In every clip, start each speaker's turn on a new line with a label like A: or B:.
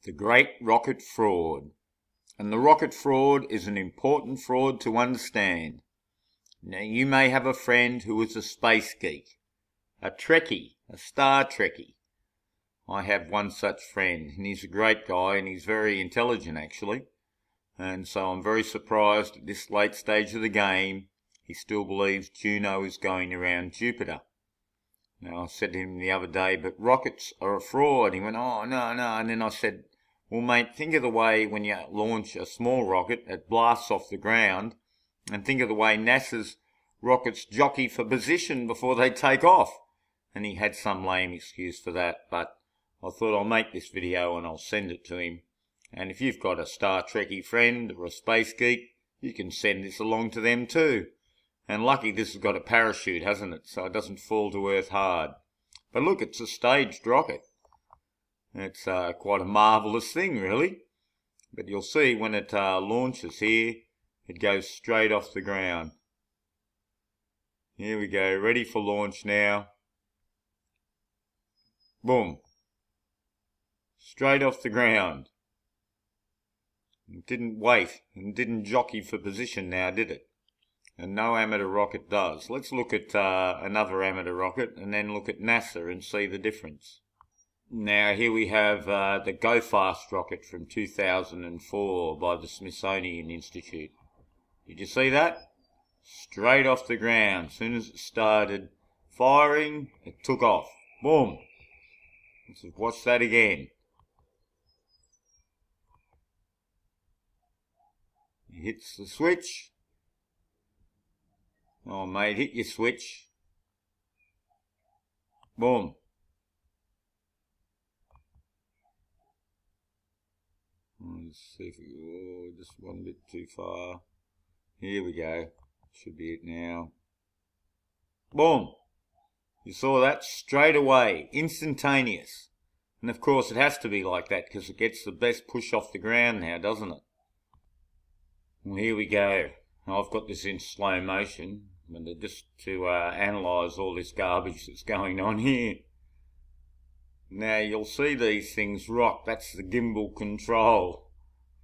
A: The great rocket fraud. And the rocket fraud is an important fraud to understand. Now, you may have a friend who is a space geek, a Trekkie, a Star Trekkie. I have one such friend, and he's a great guy, and he's very intelligent, actually. And so I'm very surprised at this late stage of the game, he still believes Juno is going around Jupiter. Now, I said to him the other day, but rockets are a fraud. He went, oh, no. And then I said, well, mate, think of the way when you launch a small rocket, it blasts off the ground, and think of the way NASA's rockets jockey for position before they take off. And he had some lame excuse for that, but I thought I'll make this video and I'll send it to him. And if you've got a Star Trekkie friend or a space geek, you can send this along to them too. And lucky this has got a parachute, hasn't it? So it doesn't fall to earth hard. But look, it's a staged rocket. It's quite a marvellous thing, really. But you'll see when it launches here, it goes straight off the ground. Here we go, ready for launch now. Boom. Straight off the ground. It didn't wait and didn't jockey for position now, did it? And no amateur rocket does. Let's look at another amateur rocket and then look at NASA and see the difference. Now here we have the Go Fast rocket from 2004 by the Smithsonian Institute. Did you see that? Straight off the ground. As soon as it started firing, it took off. Boom. Let's watch that again. It hits the switch. Oh mate, hit your switch. Boom. Let's see if we just one bit too far. Here we go. Should be it now. Boom. You saw that straight away, instantaneous. And of course it has to be like that because it gets the best push off the ground now, doesn't it? Well, here we go. I've got this in slow motion, but just to analyse all this garbage that's going on here. Now you'll see these things rock. That's the gimbal control.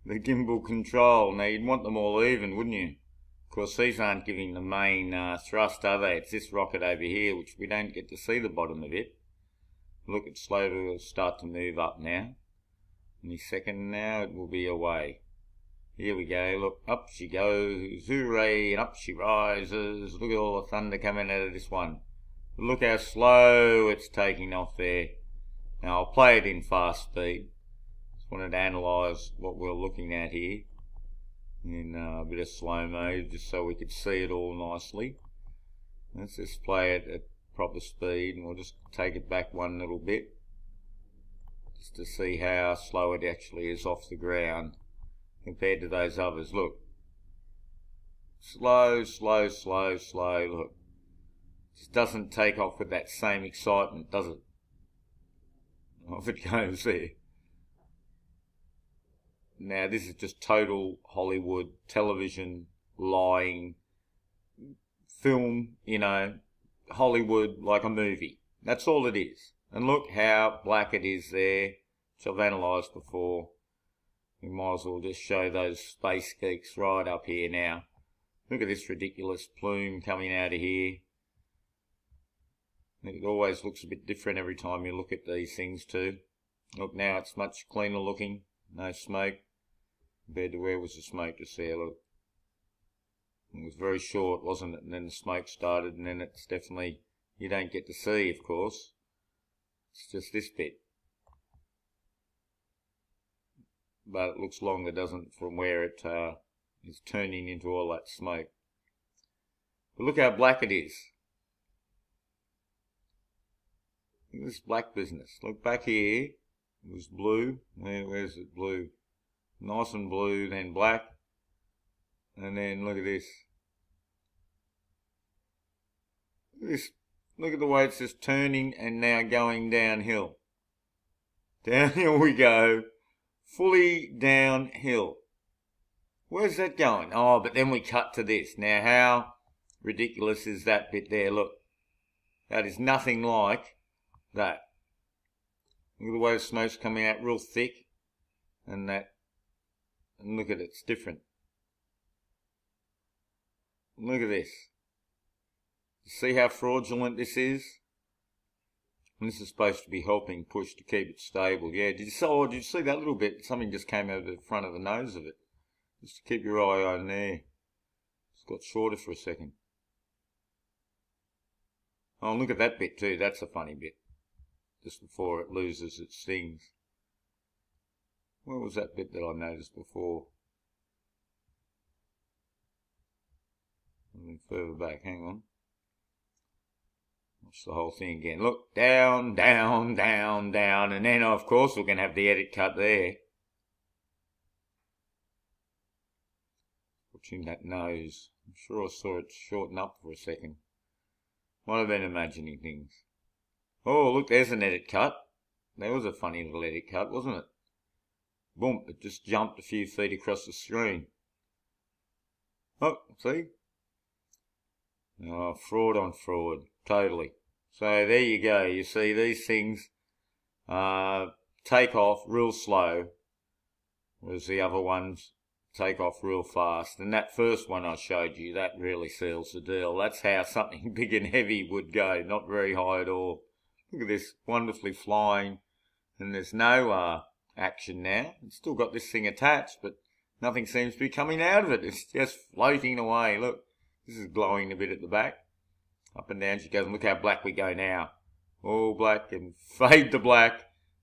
A: The gimbal control. Now you'd want them all even, wouldn't you? Of course these aren't giving the main thrust, are they? It's this rocket over here, which we don't get to see the bottom of it. Look, it's slowly start to move up now. Any second now it will be away. Here we go, look, up she goes, hooray, and up she rises. Look at all the thunder coming out of this one. Look how slow it's taking off there. Now I'll play it in fast speed. Just wanted to analyse what we're looking at here in a bit of slow mode, just so we could see it all nicely. Let's just play it at proper speed, and we'll just take it back one little bit, just to see how slow it actually is off the ground compared to those others. Look, slow, slow, slow, slow. Look, just doesn't take off with that same excitement, does it? Off it goes there. Now this is just total Hollywood television lying film, you know, Hollywood like a movie. That's all it is. And look how black it is there, which I've analysed before. We might as well just show those space geeks right up here now. Look at this ridiculous plume coming out of here. It always looks a bit different every time you look at these things too. Look, now it's much cleaner looking. No smoke compared to where was the smoke just there. Look, it was very short, wasn't it? And then the smoke started, and then it's definitely, you don't get to see, of course. It's just this bit. But it looks longer, doesn't it, from where it is turning into all that smoke. But look how black it is. Look at this black business. Look back here. It was blue. Where's it blue? Nice and blue, then black. And then look at this. Look at the way it's just turning and now going downhill. Downhill we go. Fully downhill. Where's that going? Oh, but then we cut to this. Now how ridiculous is that bit there? Look. That is nothing like that. Look at the way the smoke's coming out real thick. and that, and look at it, it's different. Look at this. See how fraudulent this is? And this is supposed to be helping push to keep it stable. Yeah, did you see that little bit? Something just came over the front of the nose of it. Just to keep your eye on there. It's got shorter for a second. Oh, look at that bit too. That's a funny bit. Just before it loses its stings. Where was that bit that I noticed before? Further back, hang on. Watch the whole thing again. Look, down, down, down, down, and then of course we're going to have the edit cut there. Watching that nose. I'm sure I saw it shorten up for a second. Might have been imagining things. Oh, look, there's an edit cut. That was a funny little edit cut, wasn't it? Boom, it just jumped a few feet across the screen. Oh, see? Oh, fraud on fraud. Totally. So there you go. You see these things take off real slow, whereas the other ones take off real fast. And that first one I showed you, that really seals the deal. That's how something big and heavy would go, not very high at all. Look at this, wonderfully flying, and there's no action now. It's still got this thing attached, but nothing seems to be coming out of it. It's just floating away. Look, this is glowing a bit at the back. Up and down she goes, and look how black we go now. All black, and fade to black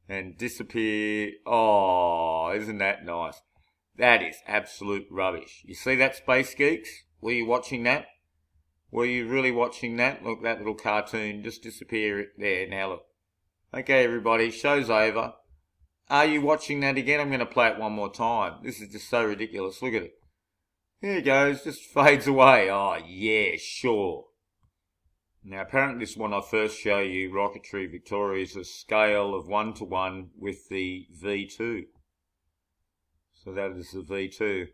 A: and disappear. Oh, isn't that nice? That is absolute rubbish. You see that, Space Geeks? Were you watching that? Were you really watching that? Look, that little cartoon just disappear there. Now look. Okay, everybody, show's over. Are you watching that again? I'm going to play it one more time. This is just so ridiculous. Look at it. There it goes, just fades away. Oh, yeah, sure. Now, apparently this one I first show you, Rocketry Victoria, is a scale of 1:1 with the V2. So that is the V2.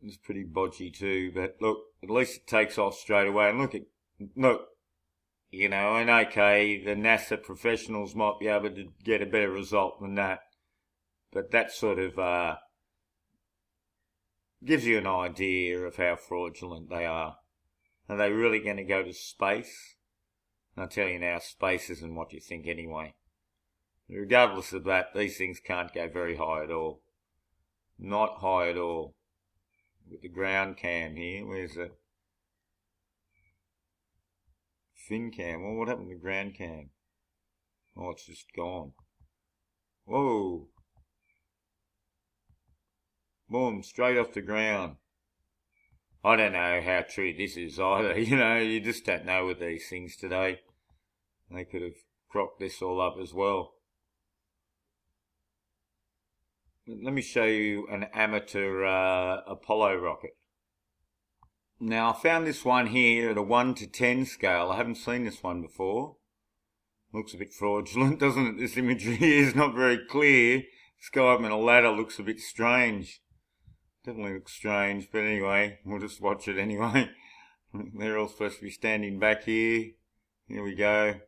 A: It's pretty bodgy too, but look, at least it takes off straight away. And look, you know, and okay, the NASA professionals might be able to get a better result than that. But that sort of gives you an idea of how fraudulent they are. Are they really going to go to space? And I'll tell you now, space isn't what you think anyway. Regardless of that, these things can't go very high at all. Not high at all. With the ground cam here, where's the fin cam? Well, what happened to the ground cam? Oh, it's just gone. Whoa. Boom, straight off the ground. I don't know how true this is either. You know, you just don't know with these things today. They could have cropped this all up as well. Let me show you an amateur Apollo rocket. Now, I found this one here at a 1 to 10 scale. I haven't seen this one before. Looks a bit fraudulent, doesn't it? This imagery here is not very clear. This guy up in a ladder looks a bit strange. Definitely looks strange, but anyway, we'll just watch it anyway. They're all supposed to be standing back here. Here we go.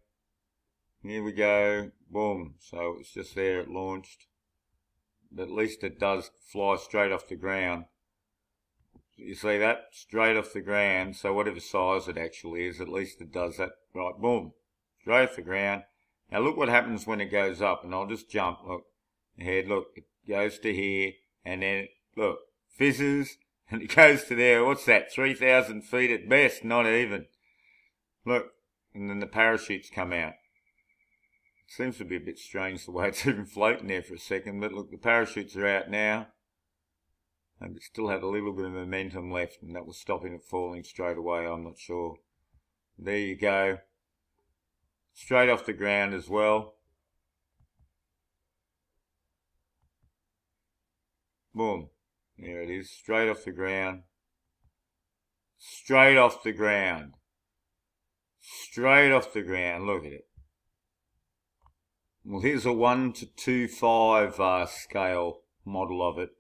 A: Here we go. Boom. So it's just there, it launched. But at least it does fly straight off the ground. You see that? Straight off the ground. So whatever size it actually is, at least it does that. Right, boom. Straight off the ground. Now look what happens when it goes up. And I'll just jump. Look. Ahead. Look. It goes to here. And then, look. Fizzes. And it goes to there. What's that? 3,000 feet at best. Not even. Look. And then the parachutes come out. Seems to be a bit strange the way it's even floating there for a second. But look, the parachutes are out now. And it still had a little bit of momentum left, and that was stopping it falling straight away, I'm not sure. There you go. Straight off the ground as well. Boom. There it is, straight off the ground. Straight off the ground. Straight off the ground, look at it. Well, here's a 1 to 2.5 scale model of it.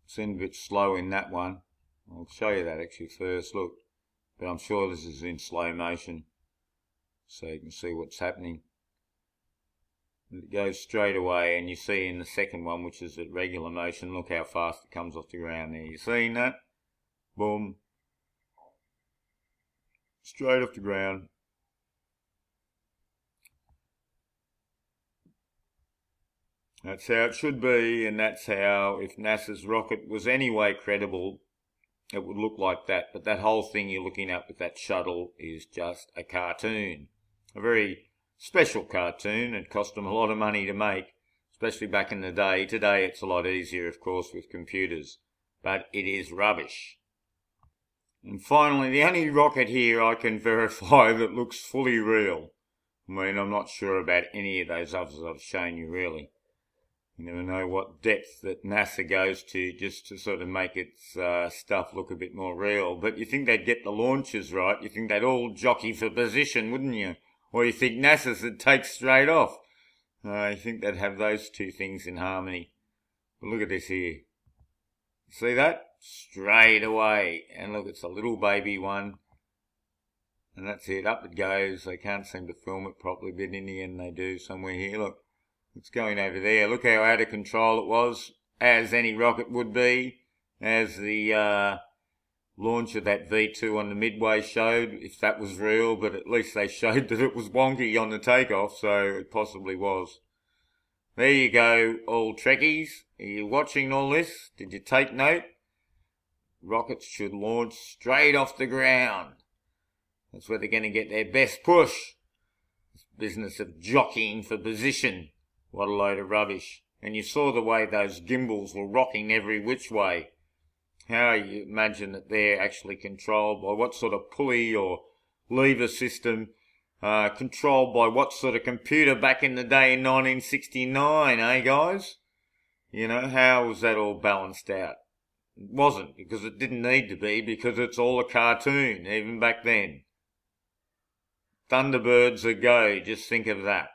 A: Seemed a bit slow in that one. I'll show you that actually first, look. But I'm sure this is in slow motion, so you can see what's happening. It goes straight away, and you see in the second one, which is at regular motion, look how fast it comes off the ground there. You seen that? Boom. Straight off the ground. That's how it should be, and that's how, if NASA's rocket was anyway credible, it would look like that. But that whole thing you're looking at with that shuttle is just a cartoon. A very special cartoon. It cost them a lot of money to make, especially back in the day. Today it's a lot easier, of course, with computers. But it is rubbish. And finally, the only rocket here I can verify that looks fully real. I mean, I'm not sure about any of those others I've shown you, really. You never know what depth that NASA goes to just to sort of make its stuff look a bit more real. But you think they'd get the launches right. You think they'd all jockey for position, wouldn't you? Or you think NASA's would take straight off. You think they'd have those two things in harmony. But look at this here. See that? Straight away. And look, it's a little baby one. And that's it. Up it goes. They can't seem to film it properly, but in the end they do somewhere here. Look. It's going over there. Look how out of control it was, as any rocket would be, as the launch of that V2 on the Midway showed, if that was real, but at least they showed that it was wonky on the takeoff, so it possibly was. There you go, all Trekkies. Are you watching all this? Did you take note? Rockets should launch straight off the ground. That's where they're going to get their best push. This business of jockeying for position. What a load of rubbish. And you saw the way those gimbals were rocking every which way. How you imagine that they're actually controlled by what sort of pulley or lever system, controlled by what sort of computer back in the day in 1969, eh guys? You know, how was that all balanced out? It wasn't, because it didn't need to be, because it's all a cartoon, even back then. Thunderbirds a go, just think of that.